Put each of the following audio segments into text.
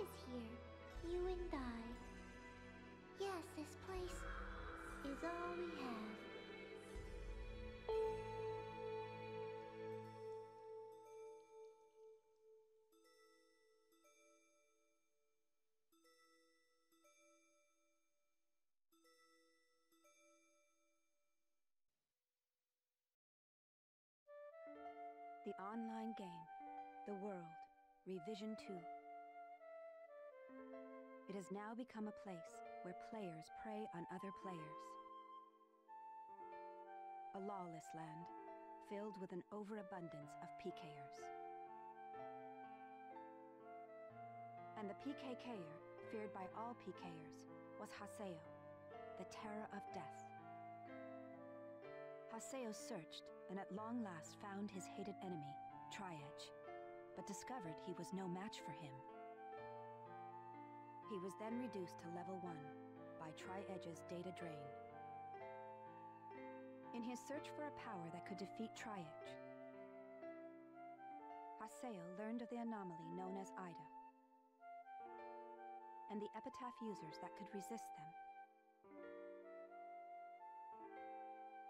is here. You and I. Yes, this place is all we have. The online game, The World, Revision 2. It has now become a place where players prey on other players. A lawless land, filled with an overabundance of PKers. And the PKKer, feared by all PKers, was Haseo, the terror of death. Haseo searched, and at long last found his hated enemy, Tri-Edge, but discovered he was no match for him. He was then reduced to level 1 by Tri-Edge's data drain. In his search for a power that could defeat Tri-Edge, Haseo learned of the anomaly known as Ida, and the epitaph users that could resist them.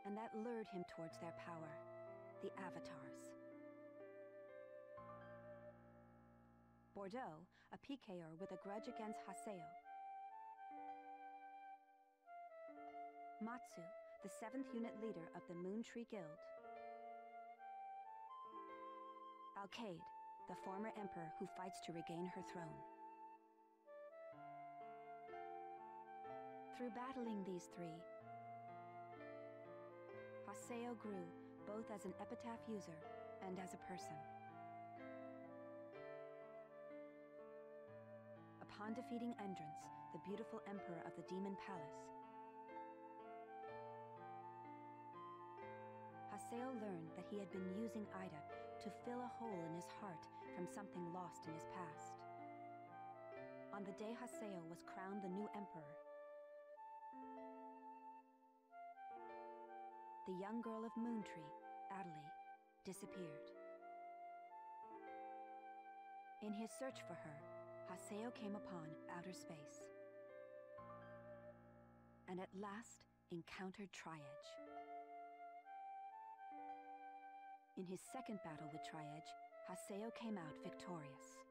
And that lured him towards their power, the Avatars. Bordeaux, a PKer with a grudge against Haseo. Matsu, the 7th unit leader of the Moon Tree Guild. Alkaid, the former emperor who fights to regain her throne. Through battling these three, Haseo grew both as an epitaph user and as a person. Upon defeating Endrance, the beautiful emperor of the Demon Palace, Haseo learned that he had been using Ida to fill a hole in his heart from something lost in his past. On the day Haseo was crowned the new emperor, the young girl of Moontree, Adelie, disappeared. In his search for her, Haseo came upon outer space, and at last encountered Tri-Edge. In his second battle with Tri-Edge, Haseo came out victorious.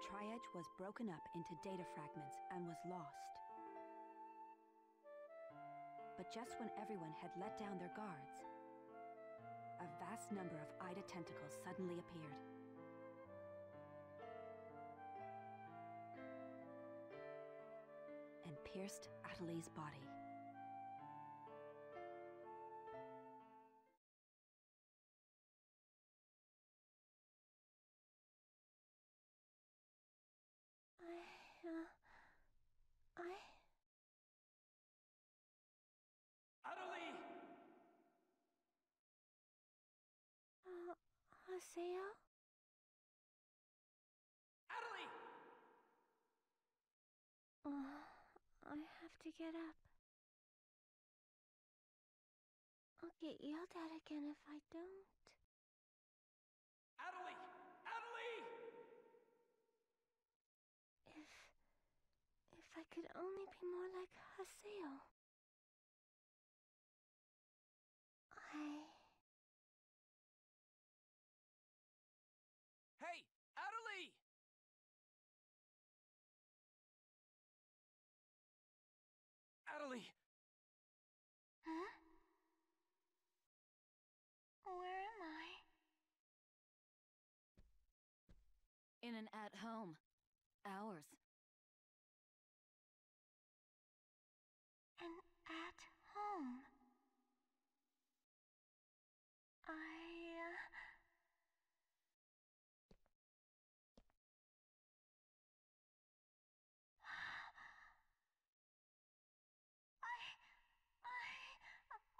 Tri-Edge was broken up into data fragments and was lost. But just when everyone had let down their guards, a vast number of Ida tentacles suddenly appeared. And pierced Adelie's body. Adelie! Haseo? Adelie! I have to get up. I'll get yelled at again if I don't. Adelie! Adelie! If I could only be more like Haseo. Hey! Adelie! Adelie! Huh? Where am I? In an at-home. Ours. And at home.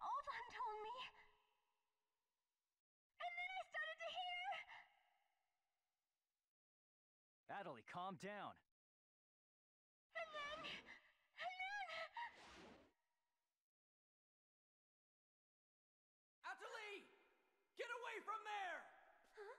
Oban told me. And then I started to hear. Adelie, calm down. And then. Adelie! Get away from there! Huh?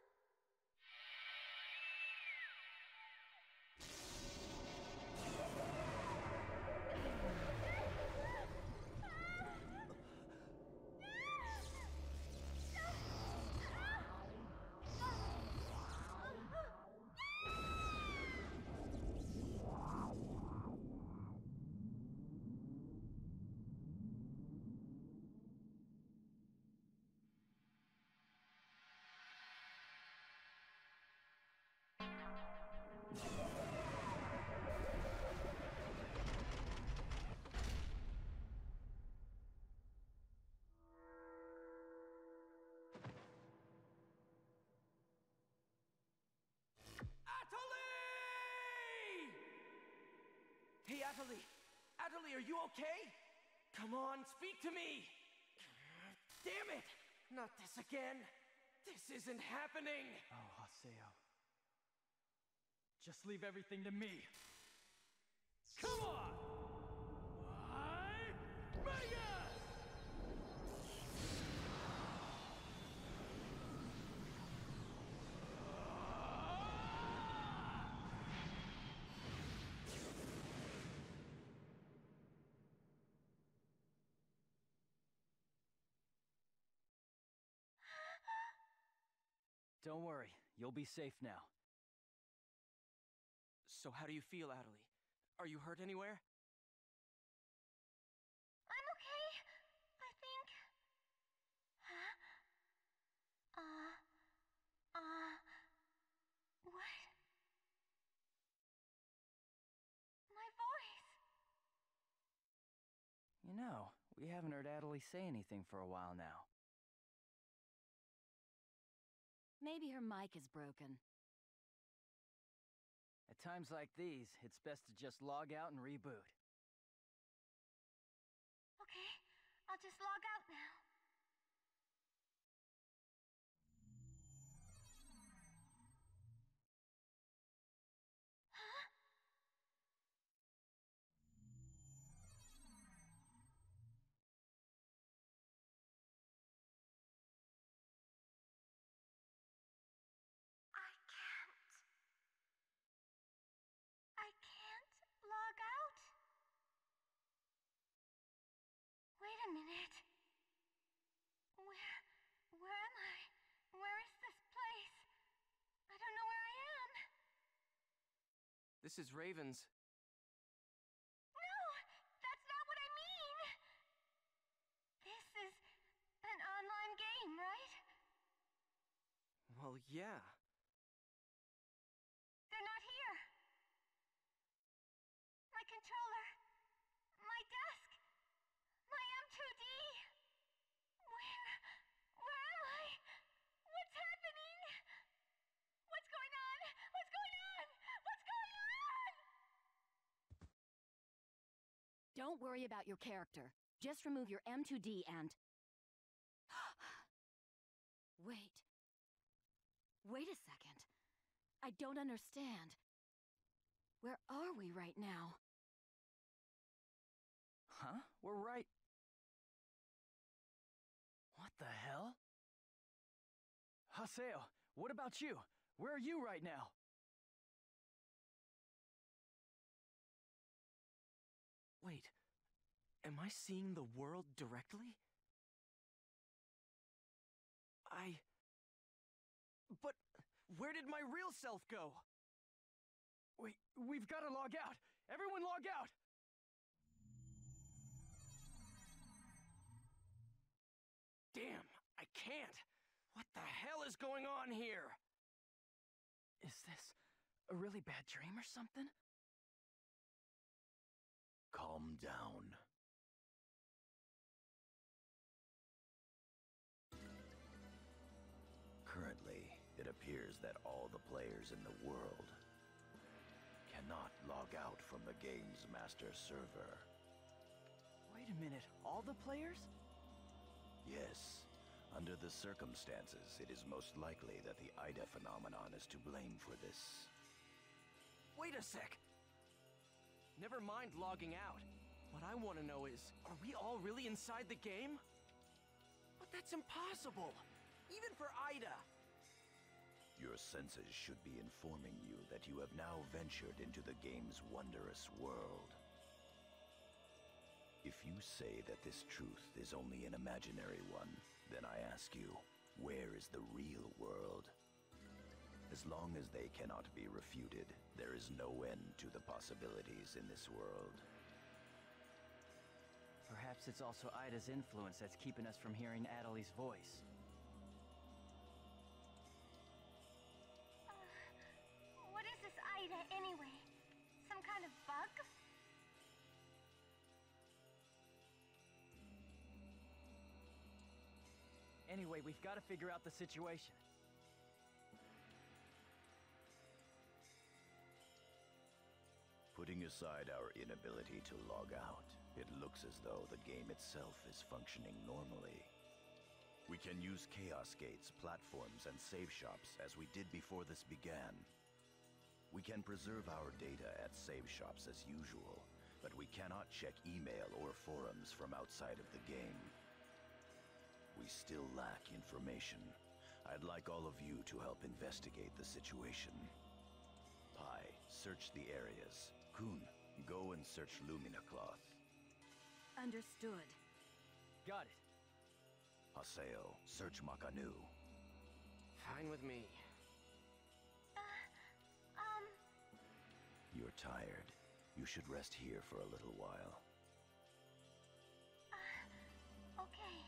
Atali! Hey, Atali! Atali, are you okay? Come on, speak to me! Damn it! Not this again! This isn't happening! Oh, Haseo. Just leave everything to me. Come on! Mega! Don't worry, you'll be safe now. So how do you feel, Atali? Are you hurt anywhere? I'm okay, I think. Huh? What? My voice. You know, we haven't heard Atali say anything for a while now. Maybe her mic is broken. At times like these, it's best to just log out and reboot. Okay, I'll just log out now. Huh? I can't log out? Wait a minute. Where am I? Where is this place? I don't know where I am. This is Raven's. No, that's not what I mean. This is an online game, right? Well, yeah. They're not here. My controller. My desk. My M2D. Where am I? What's happening? What's going on? What's going on? What's going on? Don't worry about your character. Just remove your M2D and... Wait. Wait a second. I don't understand. Where are we right now? Huh? We're right... What the hell? Haseo, what about you? Where are you right now? Wait, am I seeing the world directly? But where did my real self go? Wait, we've got to log out! Everyone log out! Damn, I can't! What the hell is going on here? Is this a really bad dream or something? Calm down. Currently, it appears that all the players in the world cannot log out from the game's master server. Wait a minute, all the players? Yes. Under the circumstances, it is most likely that the Ida phenomenon is to blame for this. Wait a sec! Never mind logging out. What I want to know is, are we all really inside the game? But that's impossible! Even for Ida! Your senses should be informing you that you have now ventured into the game's wondrous world. If you say that this truth is only an imaginary one, then I ask you, where is the real world? As long as they cannot be refuted, there is no end to the possibilities in this world. Perhaps it's also Ida's influence that's keeping us from hearing Atali's voice. What is this Ida with bugs? Anyway, we've got to figure out the situation. Putting aside our inability to log out, it looks as though the game itself is functioning normally. We can use chaos gates, platforms, and save shops as we did before this began. We can preserve our data at save shops as usual, but we cannot check email or forums from outside of the game. We still lack information. I'd like all of you to help investigate the situation. Pi, search the areas. Kun, go and search Lumina Cloth. Understood. Got it. Haseo, search Makanu. Fine with me. You're tired. You should rest here for a little while. Okay.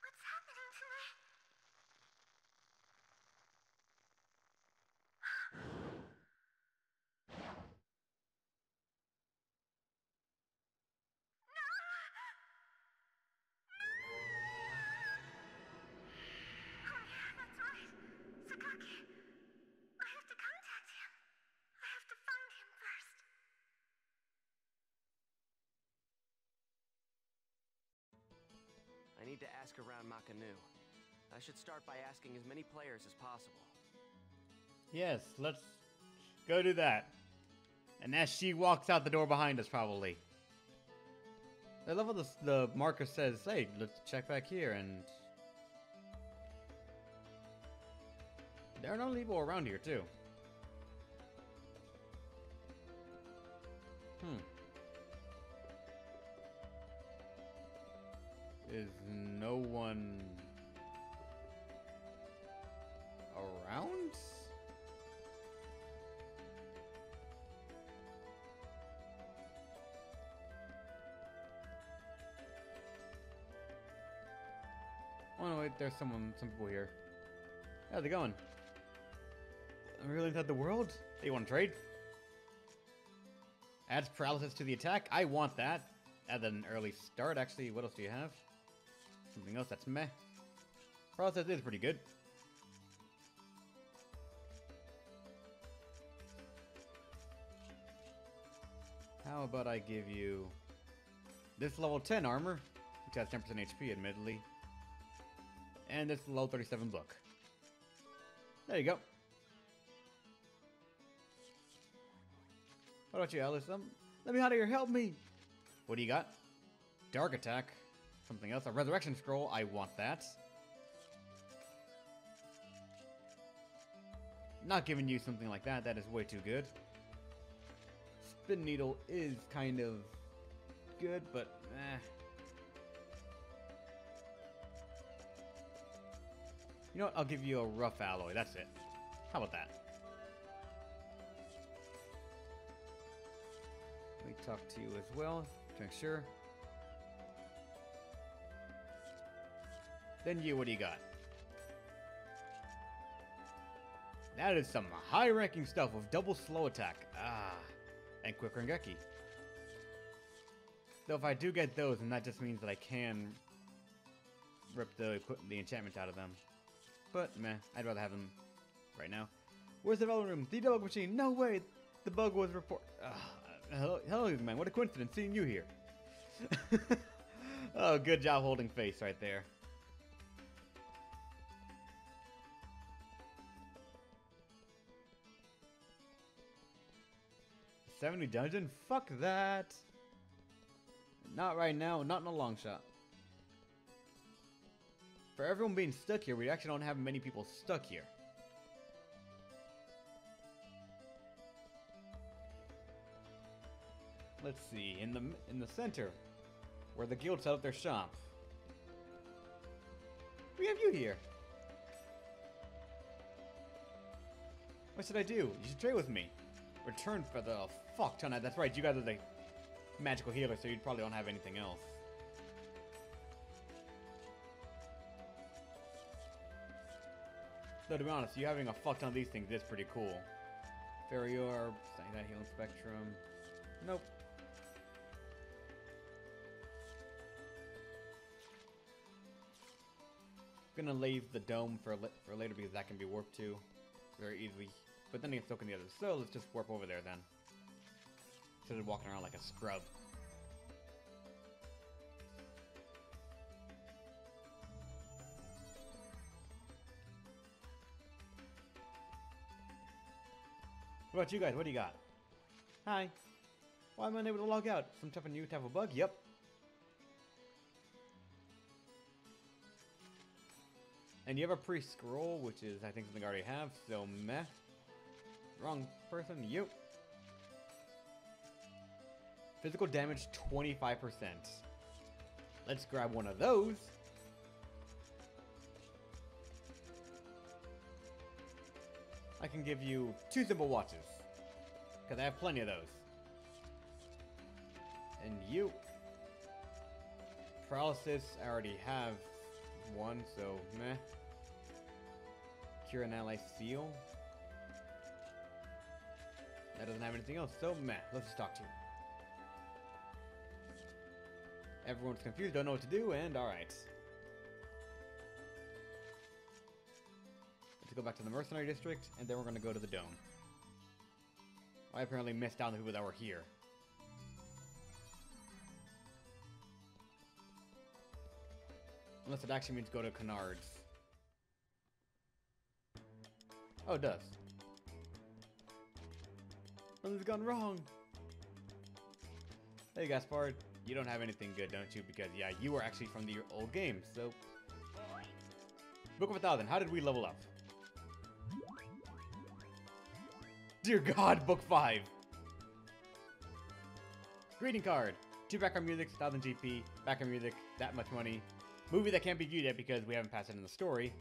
What's happening to me? Oh yeah, that's right. Sakaki. I have to contact him. I have to find him first. I need to ask around Makanu. I should start by asking as many players as possible. Yes, let's go do that. And as she walks out the door behind us, probably. I love how the marker says, hey, let's check back here, and... there are no people around here, too. Is no one around? Oh no, wait, there's some people here. How's it going? I'm really inside the world? You want to trade? Adds paralysis to the attack? I want that. Add an early start. Actually, what else do you have? Something else that's meh. Paralysis is pretty good. How about I give you this level 10 armor, which has 10% HP, admittedly. And this level 37 book. There you go. What about you, Alice? Let me out of here. Help me. What do you got? Dark attack. Something else. A resurrection scroll. I want that. Not giving you something like that. That is way too good. Spin needle is kind of good, but eh. You know what? I'll give you a rough alloy. That's it. How about that? Let me talk to you as well to make sure. Then you, what do you got? That is some high-ranking stuff with double slow attack. Ah, and quick Rengeki. Though if I do get those, then that just means that I can rip the enchantment out of them. But meh, I'd rather have them right now. Where's the development room? The debug machine. No way. The bug was report. Hello, man. What a coincidence seeing you here. Oh, good job holding face right there. $70 dungeon? Fuck that. Not right now. Not in a long shot. For everyone being stuck here, we actually don't have many people stuck here. Let's see, in the center, where the guild set up their shop. We have you here. What should I do? You should trade with me. Return for the fuck ton. That's right, you guys are the magical healer, so you probably don't have anything else. Though to be honest, you having a fuck ton of these things is pretty cool. Fairy Orb, that healing spectrum. Nope. Gonna leave the dome for later because that can be warped to very easily. But then it gets stuck in the other. So let's just warp over there then. Instead of walking around like a scrub. What about you guys? What do you got? Hi. Why am I unable to log out? Some type of new type of bug? Yep. And you have a pre-scroll, which is, I think, something I already have, so meh. Wrong person, you. Physical damage, 25%. Let's grab one of those. I can give you 2 simple watches. Because I have plenty of those. And you. Paralysis, I already have one, so meh. Cure an ally seal. That doesn't have anything else, so meh. Let's just talk to you. Everyone's confused, don't know what to do, and alright. Let's go back to the mercenary district, and then we're gonna go to the dome. I apparently missed out on the people that were here. Unless it actually means go to Canards. Oh, it does. Something's gone wrong. Hey, Gaspard. You don't have anything good, don't you? Because, yeah, you were actually from the old games, so... Book of 1,000. How did we level up? Dear God, Book 5. Greeting card. 2 background music, 1,000 GP. Background music, that much money. Movie that can't be viewed yet because we haven't passed it in the story.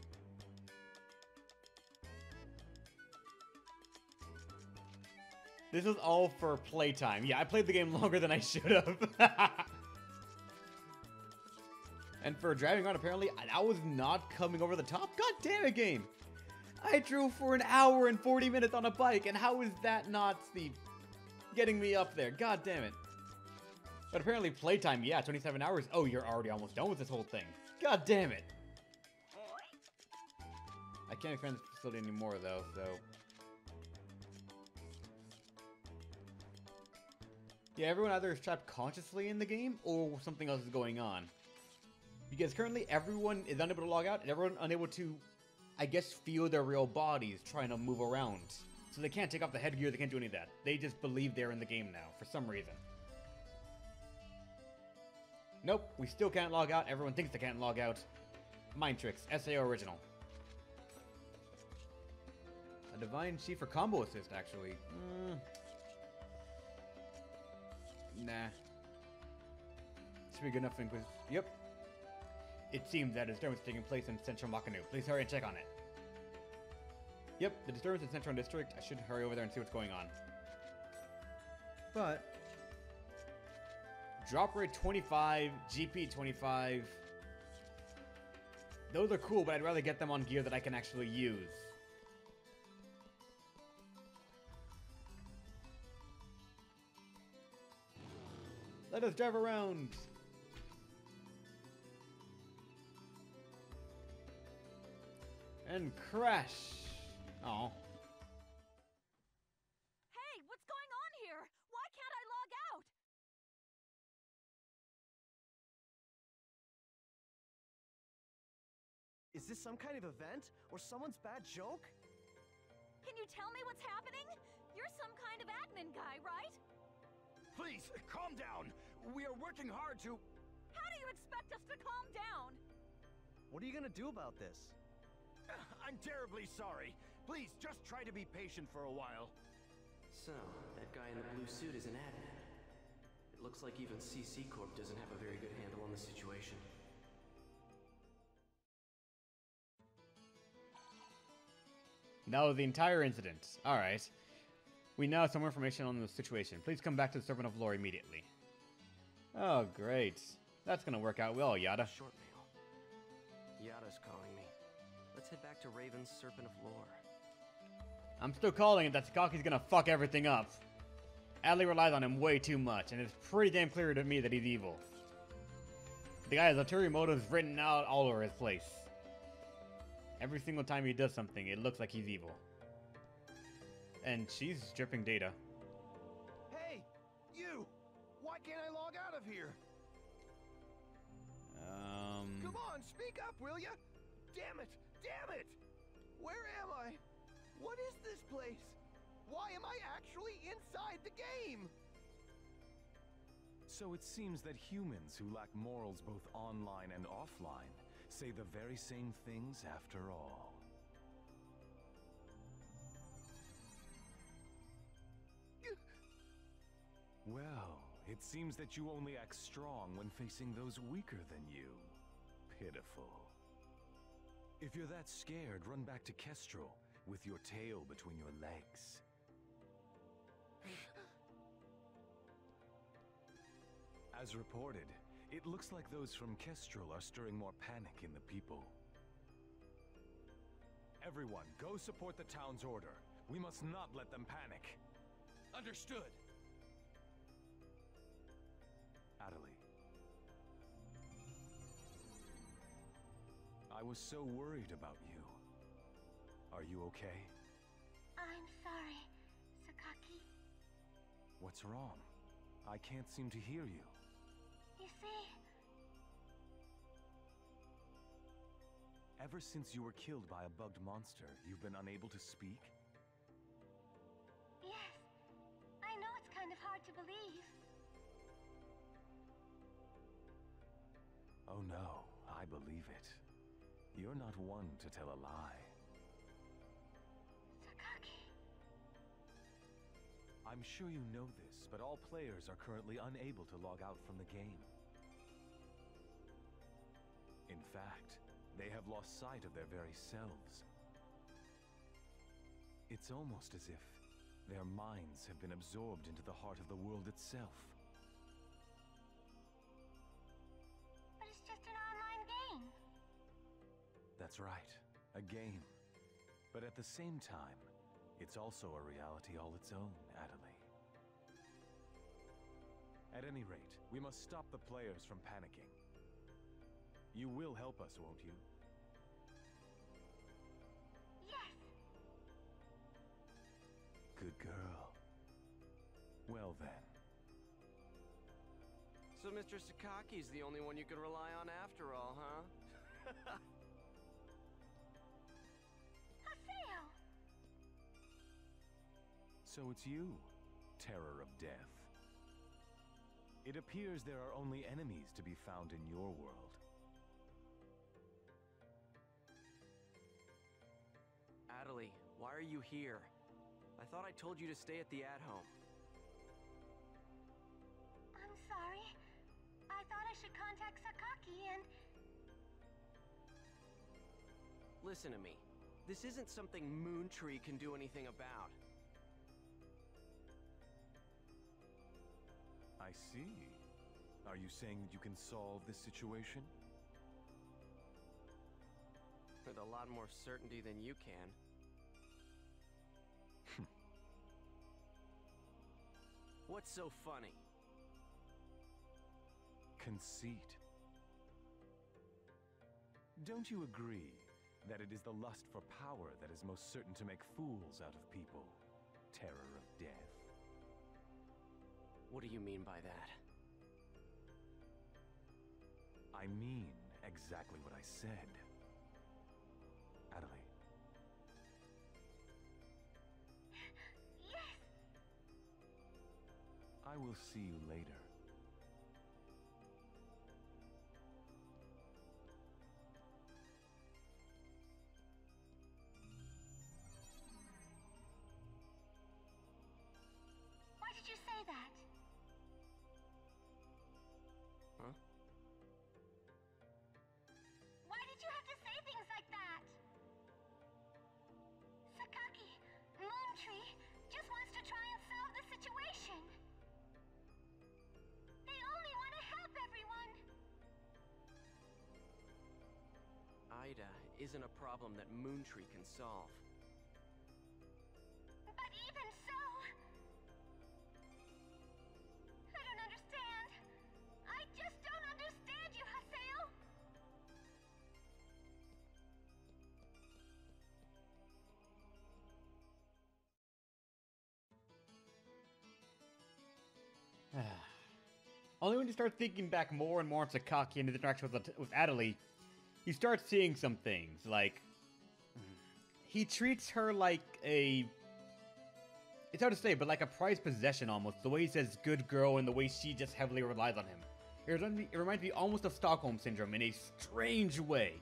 This is all for playtime. Yeah, I played the game longer than I should have. And for driving around, apparently, I was not coming over the top. God damn it, game. I drove for an hour and 40 minutes on a bike, and how is that not the getting me up there? God damn it. But apparently playtime, yeah, 27 hours. Oh, you're already almost done with this whole thing. God damn it. I can't expand this facility anymore, though, so... Yeah, everyone either is trapped consciously in the game, or something else is going on. Because currently everyone is unable to log out, and everyone unable to, I guess, feel their real bodies trying to move around. So they can't take off the headgear, they can't do any of that. They just believe they're in the game now, for some reason. Nope, we still can't log out, everyone thinks they can't log out. Mind tricks, SAO original. A divine sheet for combo assist, actually. Nah. Should be good enough for Inquisition. Yep. It seems that a disturbance is taking place in Central Makanu. Please hurry and check on it. Yep, the disturbance in Central District. I should hurry over there and see what's going on. But... drop rate 25, GP 25. Those are cool, but I'd rather get them on gear that I can actually use. Let us drive around. And crash. Oh. Hey, what's going on here? Why can't I log out? Is this some kind of event? Or someone's bad joke? Can you tell me what's happening? You're some kind of admin guy, right? Please, calm down. We are working hard to... How do you expect us to calm down? What are you gonna do about this? I'm terribly sorry. Please, just try to be patient for a while. So, that guy in the blue suit is an admin. It looks like even CC Corp doesn't have a very good handle on the situation. That was the entire incident. Alright. We now have some more information on the situation. Please come back to the Serpent of Lore immediately. Oh, great. That's gonna work out well, Yada. Short mail. Yada's calling me. Let's head back to Raven's Serpent of Lore. I'm still calling it that Sakaki's gonna fuck everything up. Adley relies on him way too much, and it's pretty damn clear to me that he's evil. The guy has ulterior motives written out all over his place. Every single time he does something, it looks like he's evil. And she's stripping data. Hey, you! Why can't I log out of here? Come on, speak up, will ya? Damn it! Damn it! Where am I? What is this place? Why am I actually inside the game? So it seems that humans who lack morals both online and offline say the very same things after all. Well, it seems that you only act strong when facing those weaker than you. Pitiful. If you're that scared, run back to Kestrel with your tail between your legs. As reported, it looks like those from Kestrel are stirring more panic in the people. Everyone, go support the town's order. We must not let them panic. Understood. Adley. I was so worried about you. Are you okay? I'm sorry, Sakaki. What's wrong? I can't seem to hear you. You see, Ever since you were killed by a bugged monster, you've been unable to speak? yes, I know it's kind of hard to believe. Oh no, I believe it. You're not one to tell a lie. Sakaki. I'm sure you know this, but all players are currently unable to log out from the game. In fact, they have lost sight of their very selves. It's almost as if their minds have been absorbed into the heart of the world itself. But it's just an online game. That's right, a game. But at the same time, it's also a reality all its own, Adley. At any rate, we must stop the players from panicking. You will help us, won't you? Yes. Good girl. Well then. So Mr. Sakaki's the only one you can rely on after all, huh? Haseo. So it's you, Terror of Death. It appears there are only enemies to be found in your world. Adley, why are you here? I thought I told you to stay at the at-home. I'm sorry. I thought I should contact Sakaki and... Listen to me. This isn't something Moontree can do anything about. I see. Are you saying that you can solve this situation? With a lot more certainty than you can. What's so funny? Conceit. Don't you agree that it is the lust for power that is most certain to make fools out of people? Terror of Death. What do you mean by that? I mean exactly what I said. Adley. Yes. I will see you later. Why did you say that? Huh? Why did you have to say things like that? Sakaki. Ida isn't a problem that Moontree can solve. But even so... I don't understand. I just don't understand you, Haseo! Only when you start thinking back more and more on Sakaki and his interaction with Adelie, you start seeing some things, like... He treats her like a... It's hard to say, but like a prized possession almost. The way he says good girl and the way she just heavily relies on him. It reminds me almost of Stockholm Syndrome in a strange way.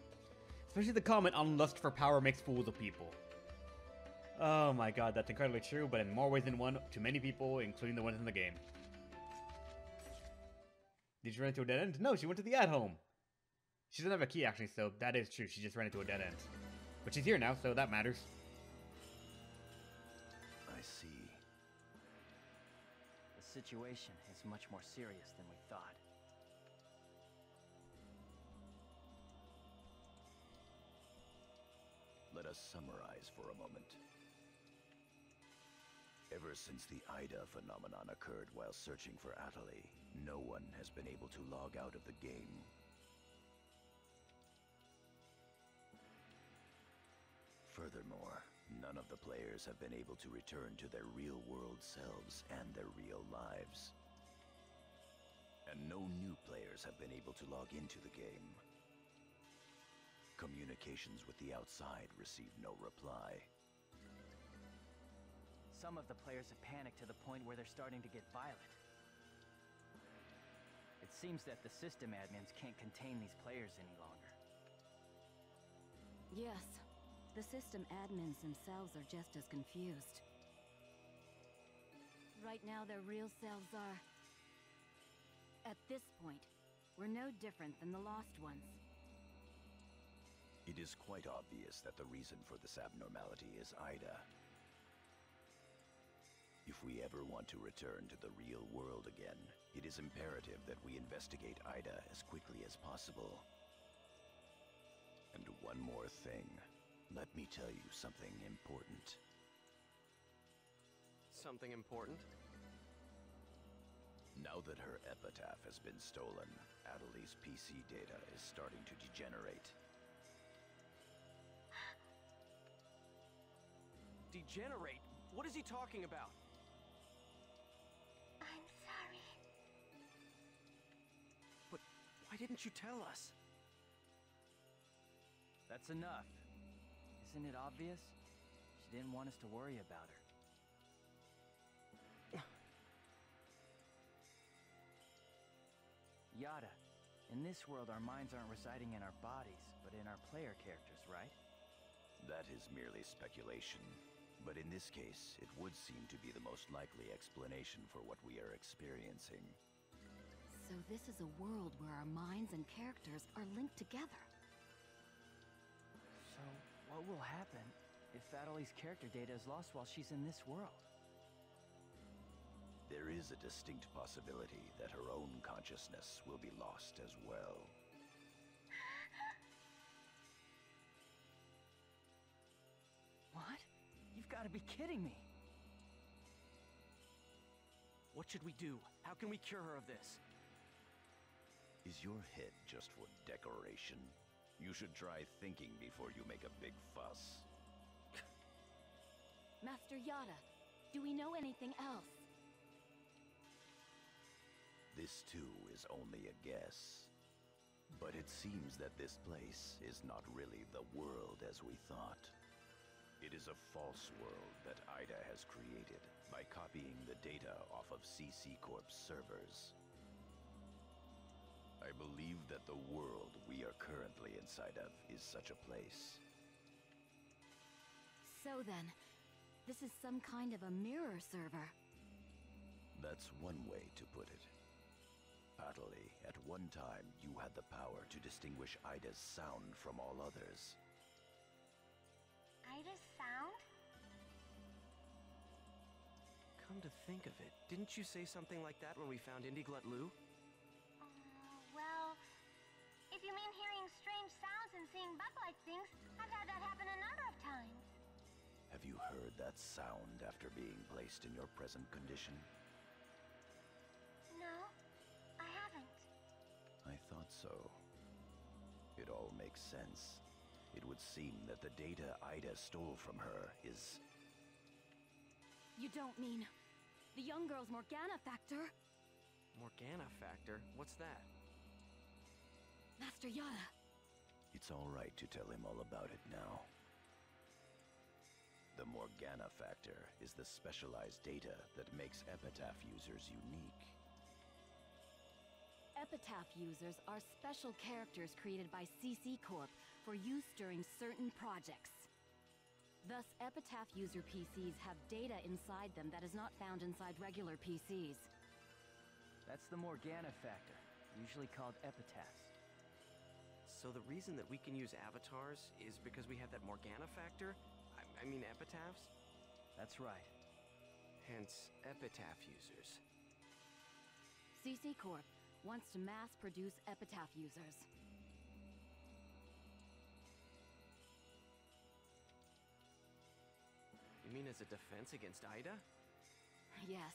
Especially the comment on lust for power makes fools of people. Oh my god, that's incredibly true, but in more ways than one to many people, including the ones in the game. Did she run into a dead end? No, she went to the at-home. She doesn't have a key, actually, so that is true. She just ran into a dead end. But she's here now, so that matters. I see. The situation is much more serious than we thought. Let us summarize for a moment. Ever since the Ida phenomenon occurred while searching for Adelie, no one has been able to log out of the game. Furthermore, none of the players have been able to return to their real-world selves and their real lives. And no new players have been able to log into the game. Communications with the outside receive no reply. Some of the players have panicked to the point where they're starting to get violent. It seems that the system admins can't contain these players any longer. Yes, the system admins themselves are just as confused. Right now, their real selves are... At this point, we're no different than the Lost Ones. It is quite obvious that the reason for this abnormality is Ida. If we ever want to return to the real world again, it is imperative that we investigate Ida as quickly as possible. And one more thing. Let me tell you something important. Something important? Now that her epitaph has been stolen, Adelie's PC data is starting to degenerate. Degenerate? What is he talking about? I'm sorry. But why didn't you tell us? That's enough. Isn't it obvious? She didn't want us to worry about her. Yada, in this world our minds aren't residing in our bodies, but in our player characters, right? That is merely speculation. But in this case, it would seem to be the most likely explanation for what we are experiencing. So this is a world where our minds and characters are linked together. So, what will happen if Adelie's character data is lost while she's in this world? There is a distinct possibility that her own consciousness will be lost as well. What? You've got to be kidding me! What should we do? How can we cure her of this? Is your head just for decoration? You should try thinking before you make a big fuss. Master Yada, do we know anything else? This too is only a guess. But it seems that this place is not really the world as we thought. It is a false world that Ida has created by copying the data off of CC Corp's servers. I believe that the world we are currently inside of is such a place. So then, this is some kind of a mirror server. That's one way to put it. Adelie, at one time you had the power to distinguish Ida's sound from all others. Ida's sound? Come to think of it, didn't you say something like that when we found Indiglut Lu? Well, if you mean hearing strange sounds in and seeing bug-like things, I've had that happen a number of times. Have you heard that sound after being placed in your present condition? No, I haven't. I thought so. It all makes sense. It would seem that the data Ida stole from her is... You don't mean the young girl's Morgana factor? Morgana factor? What's that? Master Yada. It's all right to tell him all about it now. The Morgana factor is the specialized data that makes Epitaph users unique. Epitaph users are special characters created by CC Corp for use during certain projects. Thus, Epitaph user PCs have data inside them that is not found inside regular PCs. That's the Morgana factor, usually called epitaphs. So the reason that we can use avatars is because we have that Morgana factor? I mean epitaphs? That's right. Hence, epitaph users. CC Corp wants to mass-produce Epitaph users. You mean as a defense against Ida? Yes,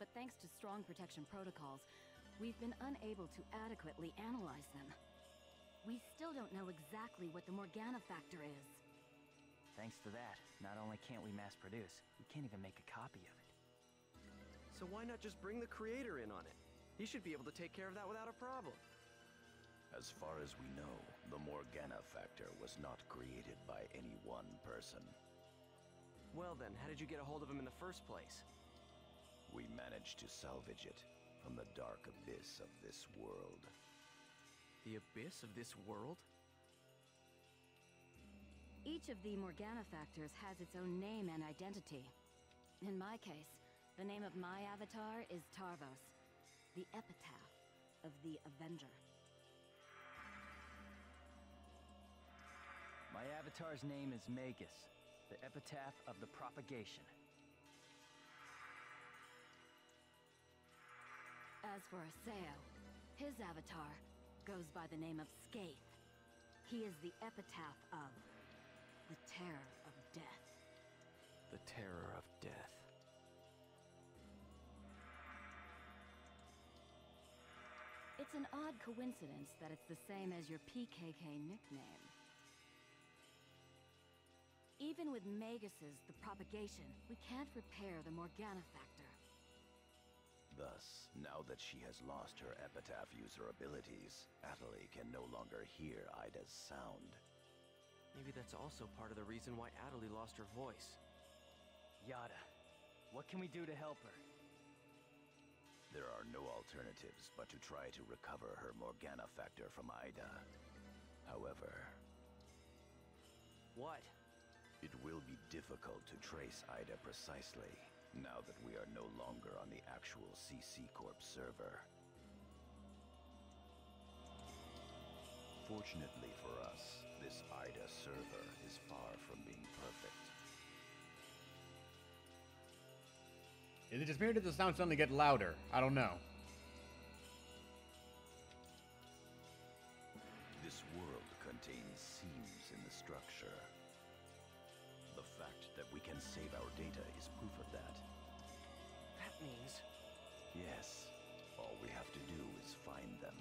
but thanks to strong protection protocols, we've been unable to adequately analyze them. We still don't know exactly what the Morgana factor is. Thanks to that, not only can't we mass produce, we can't even make a copy of it. So why not just bring the creator in on it? He should be able to take care of that without a problem. As far as we know, the Morgana factor was not created by any one person. Well then, how did you get a hold of him in the first place? We managed to salvage it from the dark abyss of this world. The abyss of this world? Each of the Morgana factors has its own name and identity. In my case, the name of my avatar is Tarvos, the epitaph of the Avenger. My avatar's name is Magus, the epitaph of the propagation. As for Aseo, his avatar goes by the name of Skaith. He is the epitaph of the terror of death. The terror of death. It's an odd coincidence that it's the same as your PKK nickname. Even with Magus's the propagation, we can't repair the Morgana factor. Thus, now that she has lost her epitaph user abilities, Atali can no longer hear Ida's sound. Maybe that's also part of the reason why Atali lost her voice. Yada, what can we do to help her? There are no alternatives but to try to recover her Morgana factor from Ida. However... What? It will be difficult to trace Ida precisely, now that we are no longer on the actual CC Corp server. Fortunately for us, this Ida server is far from being perfect. Is it just me or did the sound suddenly get louder? I don't know. This world contains seams in the structure. The fact that we can save our data is proof of that. That means... Yes, all we have to do is find them.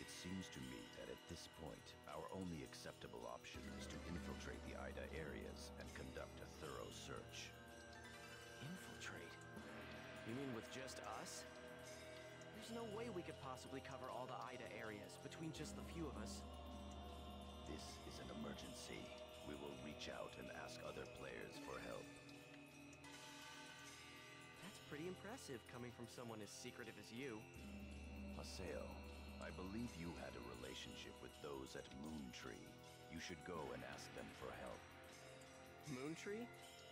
It seems to me that at this point, our only acceptable option is to infiltrate the Ida areas and conduct a thorough search. Infiltrate? You mean with just us? There's no way we could possibly cover all the Ida areas between just the few of us. This is an emergency. We will reach out and ask other players for help. That's pretty impressive coming from someone as secretive as you. Aseo, I believe you had a relationship with those at Moontree. You should go and ask them for help. Moontree?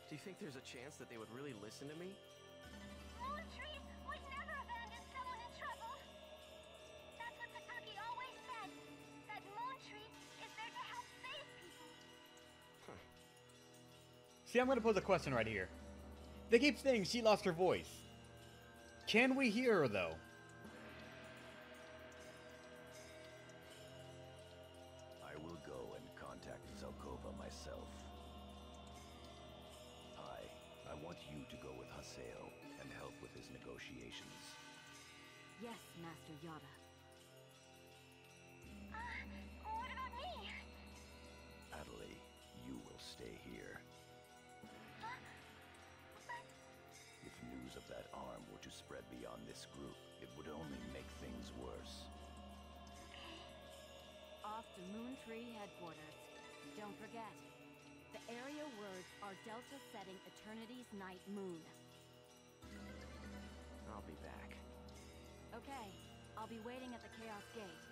Do you think there's a chance that they would really listen to me? Moontree would never abandon someone in trouble. That's what Sataki always said. That Moontree is there to help save people. See, I'm going to pose a question right here. They keep saying she lost her voice. Can we hear her, though? I Haseo and help with his negotiations? Yes, Master Yada. What about me? Adelaide, you will stay here. Huh? But If news of that arm were to spread beyond this group, it would only make things worse. Off to Moon Tree headquarters. Don't forget, the area words are Delta setting Eternity's Night Moon. I'll be back. Okay, I'll be waiting at the Chaos Gate.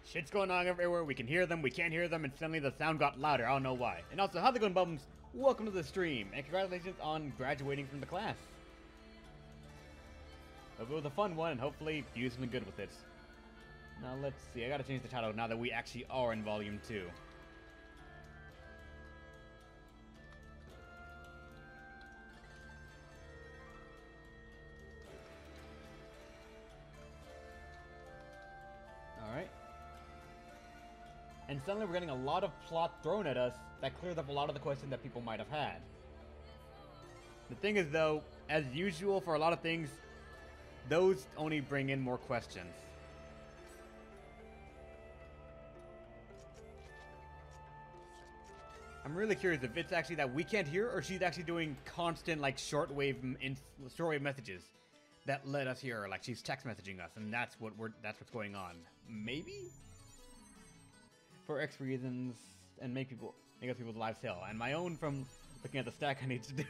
Shit's going on everywhere. We can hear them, we can't hear them, and suddenly the sound got louder. I don't know why. And also, how's it going, Bums? Welcome to the stream, and congratulations on graduating from the class. Hope it was a fun one, and hopefully you do something good with it. Now, let's see. I gotta change the title now that we actually are in Volume 2. Alright. And suddenly we're getting a lot of plot thrown at us that clears up a lot of the questions that people might have had. The thing is, though, as usual for a lot of things, those only bring in more questions. I'm really curious if it's actually that we can't hear, or she's actually doing constant, like, shortwave messages that let us hear her. Like, she's text messaging us, and that's what's going on. Maybe? For X reasons, and make us people's lives hell. And my own from looking at the stack I need to do.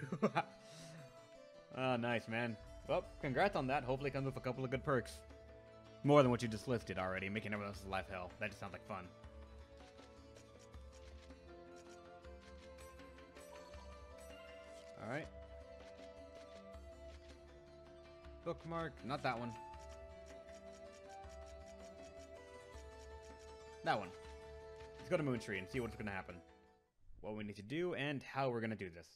Oh, nice, man. Well, congrats on that. Hopefully it comes with a couple of good perks. More than what you just listed already, making everyone else's life hell. That just sounds like fun. Alright. Bookmark. Not that one. That one. Let's go to Moon Tree and see what's going to happen. What we need to do and how we're going to do this.